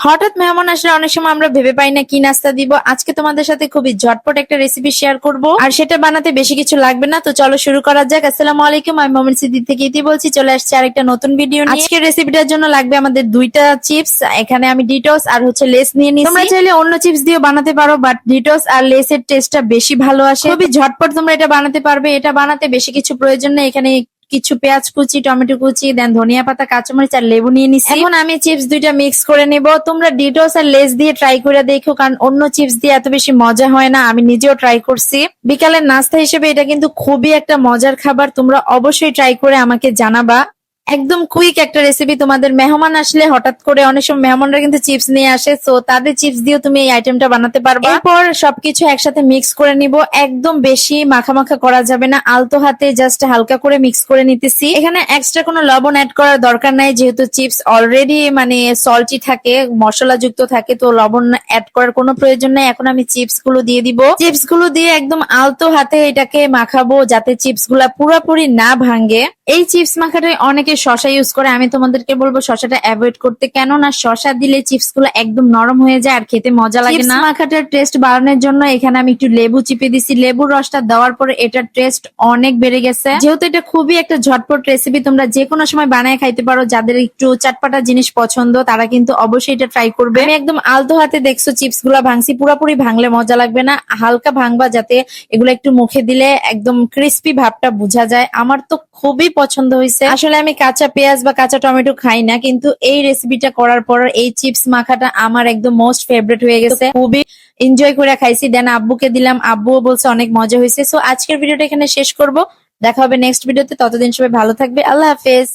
হঠাৎ মেহমান আসলে অনেক সময় আমরা ভেবে পাই না কি নাস্তা দিব। আজকে তোমাদের সাথে খুবই ঝটপট একটা রেসিপি শেয়ার করব, আর সেটা বানাতে বেশি কিছু লাগবে না। তো চলো শুরু করা যাক। আসসালামু আলাইকুম, আমি মোমিন সিদ্দিক থেকে ইতি বলছি। চলে আসছে আরেকটা নতুন ভিডিও নিয়ে। আজকের রেসিপিটার জন্য লাগবে আমাদের দুইটা চিপস। এখানে আমি ডিটোস আর হচ্ছে লেস নিয়ে নিয়েছি। তোমরা চাইলে অন্য চিপস দিয়েও বানাতে পারো, বাট ডিটোস আর লেসের টেস্টটা বেশি ভালো আসে। খুবই ঝটপট তোমরা এটা বানাতে পারবে। এটা বানাতে বেশি কিছু প্রয়োজন নেই। এখানে কিছু পেঁয়াজ কুচি, টমেটো কুচি, দেন ধনিয়া পাতা, কাঁচামরিচ আর লেবু নিয়ে নিচ্ছি। এখন আমি চিপস দুইটা মিক্স করে নেব। তোমরা ডিটোস আর লেস দিয়ে ট্রাই করে দেখো, কারণ অন্য চিপস দিয়ে এত বেশি মজা হয় না। আমি নিজেও ট্রাই করছি। বিকালের নাস্তা হিসেবে এটা কিন্তু খুবই একটা মজার খাবার। তোমরা অবশ্যই ট্রাই করে আমাকে জানাবা। একদম কুইক একটা রেসিপি। তোমাদের মেহমান আসলে হঠাৎ করে অনেক সময় মেহমানরা কিন্তু চিপস নিয়ে আসে, সো তাদের চিপস দিয়েও তুমি এই আইটেমটা বানাতে পারবে। এরপর সবকিছু একসাথে মিক্স করে নিব। একদম বেশি মাখা মাখা করা যাবে না, আলতো হাতে জাস্ট হালকা করে মিক্স করে নিতেছি। এখানে এক্সট্রা কোনো লবণ অ্যাড করার দরকার নাই, যেহেতু চিপস অলরেডি মানে সল্টি থাকে, মশলা যুক্ত থাকে, তো লবণ অ্যাড করার কোনো প্রয়োজন নাই। এখন আমি চিপস গুলো দিয়ে দিব। চিপস গুলো দিয়ে একদম আলতো হাতে এটাকে মাখাবো, যাতে চিপস গুলা পুরোপুরি না ভাঙে। এই চিপস মাখাটায় অনেকে শসা ইউজ করে, আমি তোমাদেরকে বলবো শসাটা অ্যাভয়েড করতে, কেননা শসা দিলে চিপস গুলো একদম নরম হয়ে যায় আর খেতে মজা লাগে না। মাখাটার টেস্ট বাড়ানোর জন্য এখানে আমি একটু লেবু চিপে দিছি। লেবুর রসটা দেওয়ার পরে এটার টেস্ট অনেক বেড়ে গেছে। যেহেতু এটা খুবই একটা ঝটপট রেসিপি, তোমরা যে কোনো সময় বানায় খাইতে পারো। যাদের একটু চাটপাটা জিনিস পছন্দ তারা কিন্তু অবশ্যই এটা ট্রাই করবে। আমি একদম আলতো হাতে দেখছো চিপস গুলা ভাঙছি। পুরোপুরি ভাঙলে মজা লাগবে না, হালকা ভাঙবা, যাতে এগুলো একটু মুখে দিলে একদম ক্রিস্পি ভাবটা বোঝা যায়। আমার তো খুবই পছন্দ হয়েছে। আসলে আমি কাঁচা পেঁয়াজ বা কাঁচা টমেটো খাই না, কিন্তু এই রেসিপিটা করার পর এই চিপস মাখাটা আমার একদম মোস্ট ফেভারিট হয়ে গেছে। খুবই এনজয় করে খাইছি। দেন আব্বুকে দিলাম, আব্বুও বলছে অনেক মজা হয়েছে। সো আজকের ভিডিওটা এখানে শেষ করব। দেখা হবে নেক্সট ভিডিওতে। ততদিন সবাই ভালো থাকবে। আল্লাহ হাফেজ।